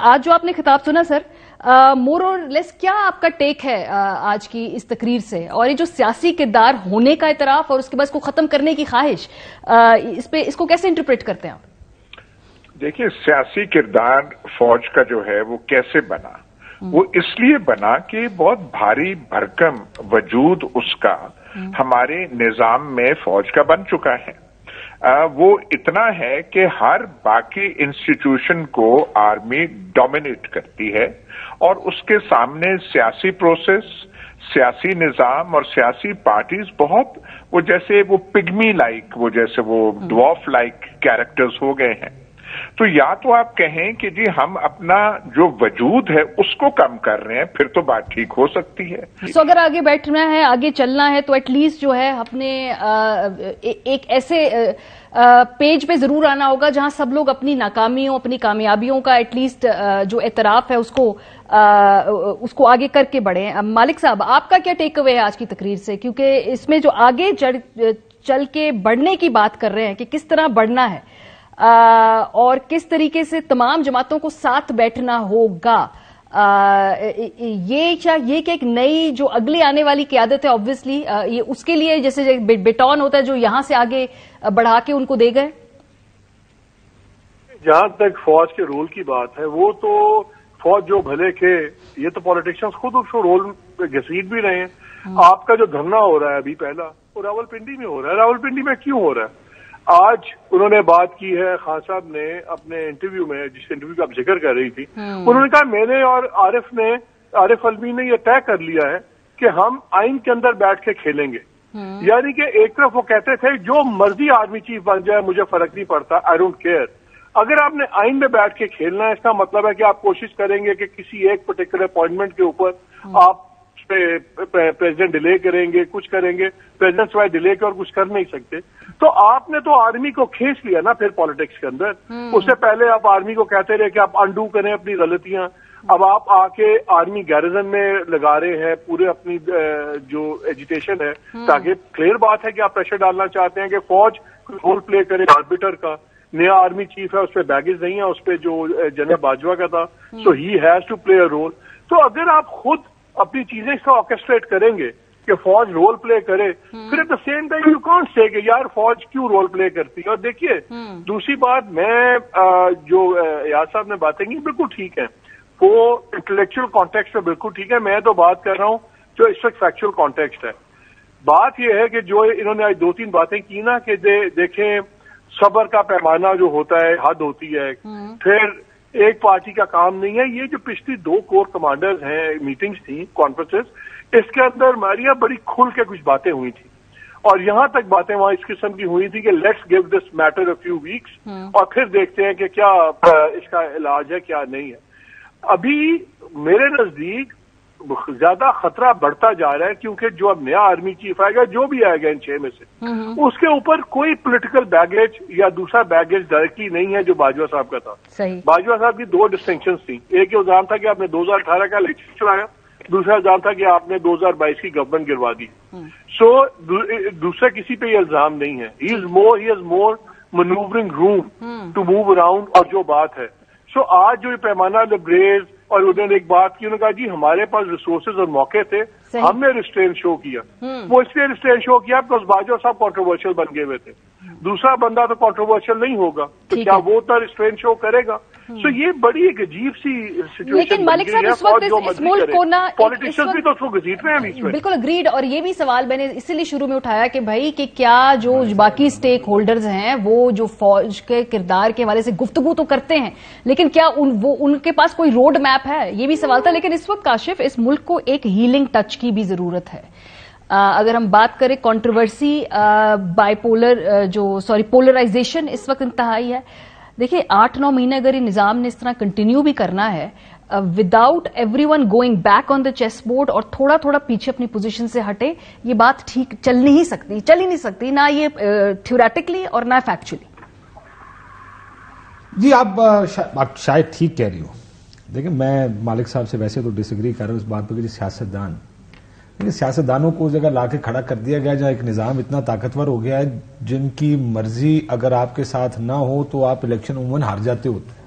آج جو آپ نے خطاب سنا سر، مور اور لیس کیا آپ کا ٹیک ہے آج کی اس تقریر سے، اور یہ جو سیاسی کردار ہونے کا اعتراف اور اس کے بعد اس کو ختم کرنے کی خواہش، اس کو کیسے انٹرپریٹ کرتے ہیں آپ؟ دیکھیے، سیاسی کردار فوج کا جو ہے وہ کیسے بنا؟ وہ اس لیے بنا کہ بہت بھاری بھرکم وجود اس کا ہمارے نظام میں فوج کا بن چکا ہے۔ وہ اتنا ہے کہ ہر باقی انسٹیٹیوشن کو آرمی ڈومینیٹ کرتی ہے، اور اس کے سامنے سیاسی پروسیس، سیاسی نظام اور سیاسی پارٹیز بہت وہ جیسے وہ پگمی لائک، وہ جیسے وہ ڈوارف لائک کیریکٹرز ہو گئے ہیں۔ تو یا تو آپ کہیں کہ جی ہم اپنا جو وجود ہے اس کو کم کر رہے ہیں، پھر تو بات ٹھیک ہو سکتی ہے۔ سو اگر آگے بیٹھنا ہے، آگے چلنا ہے، تو ایٹ لیسٹ جو ہے اپنے ایک ایسے پیج پہ ضرور آنا ہوگا جہاں سب لوگ اپنی ناکامیوں، اپنی کامیابیوں کا ایٹ لیسٹ جو اعتراف ہے اس کو آگے کر کے بڑھیں۔ مالک صاحب، آپ کا کیا ٹیک اوے ہے آج کی تقریر سے؟ کیونکہ اس میں جو آگے چل کے بڑھنے کی بات کر رہے ہیں کہ کس طرح بڑھنا ہے اور کس طریقے سے تمام جماعتوں کو ساتھ بیٹھنا ہوگا، یہ کہ ایک نئی جو اگلی آنے والی قیادت ہے آبویسلی یہ اس کے لیے جیسے بیٹون ہوتا ہے جو یہاں سے آگے بڑھا کے ان کو دے گئے۔ جہاں تک فوج کے رول کی بات ہے، وہ تو فوج جو بھلے کے یہ تو پالیٹیشینز خود اس کو رول گھسیٹ بھی رہے ہیں۔ آپ کا جو دھرنا ہو رہا ہے ابھی پہلا، وہ راولپنڈی میں ہو رہا ہے۔ راولپنڈی میں کیوں ہو رہا ہے؟ آج انہوں نے بات کی ہے، خان صاحب نے اپنے انٹرویو میں، جس انٹرویو کا آپ ذکر کر رہی تھی، انہوں نے کہا میں نے اور عارف علمی نے یہ طے کر لیا ہے کہ ہم آئین کے اندر بیٹھ کے کھیلیں گے۔ یعنی کہ ایک طرف وہ کہتے تھے جو مرضی آرمی چیف بن جائے مجھے فرق نہیں پڑتا، آئی ڈونٹ کیئر۔ اگر آپ نے آئین میں بیٹھ کے کھیلنا ہے، اس کا مطلب ہے کہ آپ کوشش کریں گے کہ کسی ایک پرٹیکولر اپوائنٹمنٹ کے اوپر آپ پریزیڈنٹ ڈیلے کریں گے، کچھ کریں گے، پریزیڈنٹ سوائے ڈیلے کے اور کچھ کر نہیں سکتے۔ تو آپ نے تو آرمی کو کھینچ لیا نا پھر پالیٹکس کے اندر۔ اس سے پہلے آپ آرمی کو کہتے رہے کہ آپ انڈو کریں اپنی غلطیاں، اب آپ آ کے آرمی گیرزن میں لگا رہے ہیں پورے اپنی جو ایجیٹیشن ہے، تاکہ کلیئر بات ہے کہ آپ پریشر ڈالنا چاہتے ہیں کہ فوج رول پلے کرے آربیٹر کا۔ نیا آرمی چیف ہے، اس پہ بیگیج نہیں ہے، اس پہ جو جنرل باجوہ کا تھا، so he has to play a role. تو اگر آپ خود اپنی چیزیں اس کا آرکسٹریٹ کریں گے کہ فوج رول پلے کرے، پھر at the same time you can't say کہ یار فوج کیوں رول پلے کرتی ہے۔ اور دیکھیے دوسری بات، میں جو یاد صاحب نے باتیں کی بالکل ٹھیک ہے، وہ انٹلیکچوئل کانٹیکسٹ میں بالکل ٹھیک ہے، میں تو بات کر رہا ہوں جو اس وقت فیکچوئل کانٹیکسٹ ہے۔ بات یہ ہے کہ جو انہوں نے آج دو تین باتیں کی نا کہ دیکھیں صبر کا پیمانہ جو ہوتا ہے، حد ہوتی ہے، پھر ایک پارٹی کا کام نہیں ہے۔ یہ جو پچھلی دو کور کمانڈرز ہیں، میٹنگز تھیں، کانفرنسز، اس کے اندر ماریا بڑی کھل کے کچھ باتیں ہوئی تھیں، اور یہاں تک باتیں وہاں اس قسم کی ہوئی تھی کہ let's give this matter a few weeks, اور پھر دیکھتے ہیں کہ کیا اس کا علاج ہے کیا نہیں ہے۔ ابھی میرے نزدیک زیادہ خطرہ بڑھتا جا رہا ہے، کیونکہ جو اب نیا آرمی چیف آئے گا، جو بھی آئے گا ان 6 میں سے، اس کے اوپر کوئی پولیٹیکل بیگیج یا دوسرا بیگیج ڈائریکٹلی نہیں ہے جو باجوہ صاحب کا تھا۔ باجوہ صاحب کی دو ڈسٹنکشنز تھیں، ایک یہ الزام تھا کہ آپ نے 2018 کا الیکشن چلایا، دوسرا الزام تھا کہ آپ نے 2022 کی گورنمنٹ گروا دی۔ سو دوسرے کسی پہ یہ الزام نہیں ہے۔ He has more manoeuvring room to move around, اور جو بات ہے سو آج جو یہ پیمانہ لبریز، اور انہوں نے ایک بات کی، انہوں نے کہا جی ہمارے پاس ریسورسز اور موقع تھے، ہم نے ریسٹرین شو کیا۔ وہ اس لیے ریسٹرین شو کیا because باجوہ صاحب کنٹروورشل بن گئے ہوئے تھے، دوسرا بندہ تو کنٹروورشل نہیں ہوگا، تو کیا وہ تو ریسٹرین شو کرے گا؟ سو یہ بڑی ایک عجیب سی سچویشن، لیکن مالک صاحب اس وقت اس ملک کو نا پالیٹیشنز بھی تو اس کو گھسیٹ رہے ہیں بیچ میں۔ بالکل اگریڈ، اور یہ بھی سوال میں نے اسی لیے شروع میں اٹھایا کہ بھائی کہ کیا جو باقی اسٹیک ہولڈرز ہیں وہ جو فوج کے کردار کے حوالے سے گفتگو تو کرتے ہیں، لیکن کیا ان کے پاس کوئی روڈ میپ ہے؟ یہ بھی سوال تھا۔ لیکن اس وقت کاشف اس ملک کو ایک ہیلنگ ٹچ کی بھی ضرورت ہے۔ اگر ہم بات کریں کنٹروورسی، پولرائزیشن اس وقت انتہائی ہے۔ دیکھیں 8-9 مہینے اگر یہ نظام نے اس طرح کنٹینیو بھی کرنا ہے without everyone going back on the chess board اور تھوڑا تھوڑا پیچھے اپنی پوزیشن سے ہٹے، یہ بات ٹھیک چل ہی نہیں سکتی، نہ یہ تھیوریٹکلی اور نہ فیکچولی۔ جی آپ شاید ٹھیک کہہ رہی ہو۔ دیکھیں میں مالک صاحب سے ویسے تو ڈس ایگری کر رہا ہوں اس بات پہ کہ سیاستدان، لیکن سیاستدانوں کو اس جگہ لا کے کھڑا کر دیا گیا جہاں ایک نظام اتنا طاقتور ہو گیا ہے جن کی مرضی اگر آپ کے ساتھ نہ ہو تو آپ الیکشن عموماً ہار جاتے ہوتے ہیں۔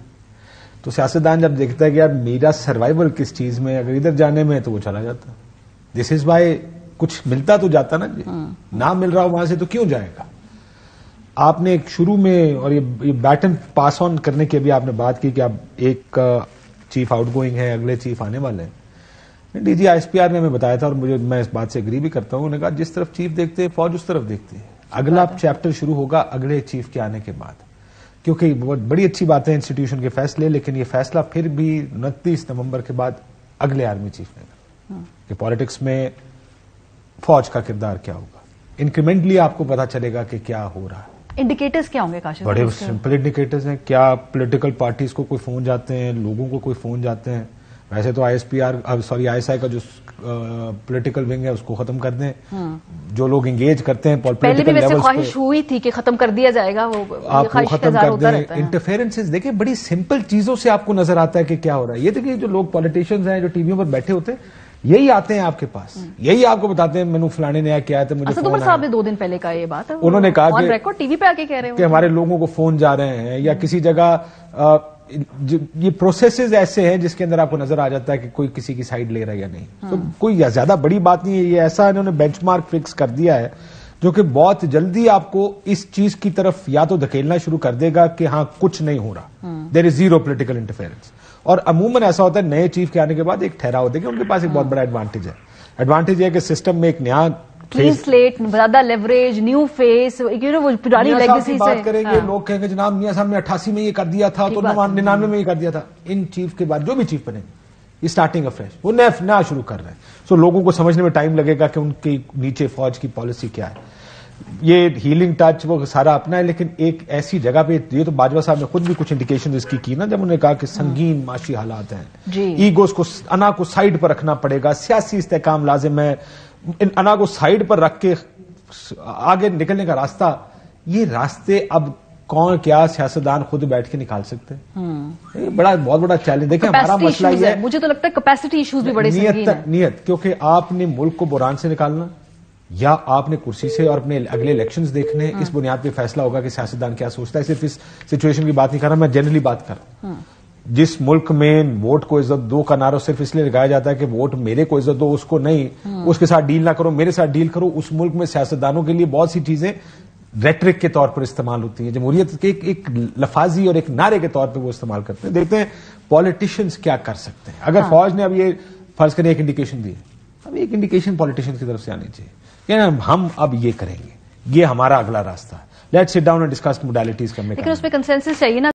تو سیاستدان جب دیکھتا ہے کہ یار میرا سروائیول کس چیز میں، اگر ادھر جانے میں تو وہ چلا جاتا. دس از وائی کچھ ملتا تو جاتا نا جی، نہ مل رہا ہو وہاں سے تو کیوں جائے گا. آپ نے ایک شروع میں اور یہ بیٹن پاس آن کرنے کی ابھی آپ نے بات کی کہ اب ایک چیف آؤٹ گوئنگ ہے، اگلے چیف آنے والے ہیں. D G S P R نے ہمیں بتایا تھا اور میں اس بات سے اگری بھی کرتا ہوں. انہوں نے کہا جس طرف چیف دیکھتے ہیں فوج اس طرف دیکھتی ہے. اگلا چیپٹر شروع ہوگا اگلے چیف کے آنے کے بعد، کیونکہ بہت بڑی اچھی بات ہے انسٹیٹیوشن کے فیصلے، لیکن یہ فیصلہ پھر بھی 29 نومبر کے بعد اگلے آرمی چیف نے کرنا کہ پالیٹکس میں فوج کا کردار کیا ہوگا. انکریمنٹلی آپ کو پتا چلے گا کہ کیا ہو رہا ہے. انڈیکیٹرز کیا ہوں گے کاشف؟ بڑے سمپل انڈیکیٹرز ہیں. کیا پولیٹیکل پارٹیز کو کوئی فون جاتے ہیں، لوگوں کو کوئی فون جاتے ہیں. ویسے تو آئی ایس آئی کا جو پولیٹیکل ونگ ہے اس کو ختم کر دیں. جو لوگ انگیج کرتے ہیں پہلے بھی ویسے خواہش ہوئی تھی کہ ختم کر دیا جائے گا، وہ آپ کو ختم کر دیں. انٹرفیئرنس دیکھیں بڑی سمپل چیزوں سے آپ کو نظر آتا ہے کہ کیا ہو رہا ہے. یہ دیکھیں جو لوگ پولیٹیشینز ہیں جو ٹی ویوں پر بیٹھے ہوتے ہیں یہی آتے ہیں آپ کے پاس، یہی آپ کو بتاتے ہیں میں فلانے نے کیا ہے. مجھے اسد عمر صاحب نے 2 دن پہلے کہا یہ بات، انہوں نے کہا کہ ریکارڈ ٹی وی پہ آ کے کہہ رہے ہیں کہ ہمارے لوگوں کو فون جا رہے ہیں یا کسی جگہ یہ پروسیسز ایسے ہیں جس کے اندر آپ کو نظر آ جاتا ہے کہ کوئی کسی کی سائڈ لے رہا ہے یا نہیں. تو کوئی زیادہ بڑی بات نہیں ہے. یہ ایسا انہوں نے بینچ مارک فکس کر دیا ہے جو کہ بہت جلدی آپ کو اس چیز کی طرف یا تو دھکیلنا شروع کر دے گا کہ ہاں کچھ نہیں ہو رہا، دیر از زیرو پولیٹیکل انٹرفیئرنس. اور عموماً ایسا ہوتا ہے نئے چیف کے آنے کے بعد ایک ٹھہراؤ. دیکھیں ان کے پاس ایک بہت بڑا ایڈوانٹیج ہے. ایڈوانٹیج ہے کہ سسٹم میں ایک نیا کلین سلیٹ، زیادہ لیوریج، نیو فیس، وہ پرانی لیگیسی سے بات کریں گے. لوگ کہیں گے جناب میاں صاحب نے 88 میں یہ کر دیا تھا تو 99 میں یہ کر دیا تھا. ان چیف کے بعد جو بھی چیف بنے گے یہ اسٹارٹنگ افریش، وہ نیا شروع کر رہے ہیں. سو لوگوں کو سمجھنے میں ٹائم لگے گا کہ ان کے نیچے فوج کی پالیسی کیا ہے. یہ ہیلنگ ٹچ وہ سارا اپنا ہے، لیکن ایک ایسی جگہ پہ یہ تو باجوہ صاحب نے خود بھی کچھ انڈیکیشن اس کی نا، جب انہوں نے کہا کہ سنگین معاشی حالات ہیں، ایگوز کو انا کو سائڈ پر رکھنا پڑے گا، سیاسی استحکام لازم ہے. ان انا کو سائڈ پر رکھ کے آگے نکلنے کا راستہ، یہ راستے اب کون کیا سیاستدان خود بیٹھ کے نکال سکتے ہیں؟ بہت بڑا چیلنج. دیکھیں ہمارا مسئلہ یہ ہے، مجھے تو لگتا ہے کیپیسٹی ایشوز بھی بڑے سنگین ہیں. نیت، کیونکہ آپ نے ملک کو بحران سے نکالنا یا آپ نے کرسی سے اور اپنے اگلے الیکشنز دیکھنے، اس بنیاد پہ فیصلہ ہوگا کہ سیاستدان کیا سوچتا ہے. صرف اس سچویشن کی بات نہیں کر رہا میں، جنرلی بات کر رہا ہوں. جس ملک میں ووٹ کو عزت دو کا نعرہ صرف اس لیے لگایا جاتا ہے کہ ووٹ میرے کو عزت دو، اس کو نہیں، اس کے ساتھ ڈیل نہ کرو، میرے ساتھ ڈیل کرو. اس ملک میں سیاستدانوں کے لیے بہت سی چیزیں ریٹرک کے طور پر استعمال ہوتی ہیں، جمہوریت کے ایک لفاظی اور ایک نعرے کے طور پہ وہ استعمال کرتے ہیں. دیکھتے ہیں پولیٹیشینز کیا کر سکتے ہیں. اگر فوج نے اب یہ فرض کریں ایک انڈیکیشن دی ہے، اب ایک انڈیکیشن پولیٹیشینز کی طرف سے آنی چاہیے کہ ہم اب یہ کریں گے، یہ ہمارا اگلا راستہ ہے. Let's sit down and discuss modalities. لیکن اس پہ کنسنسس چاہیے نا.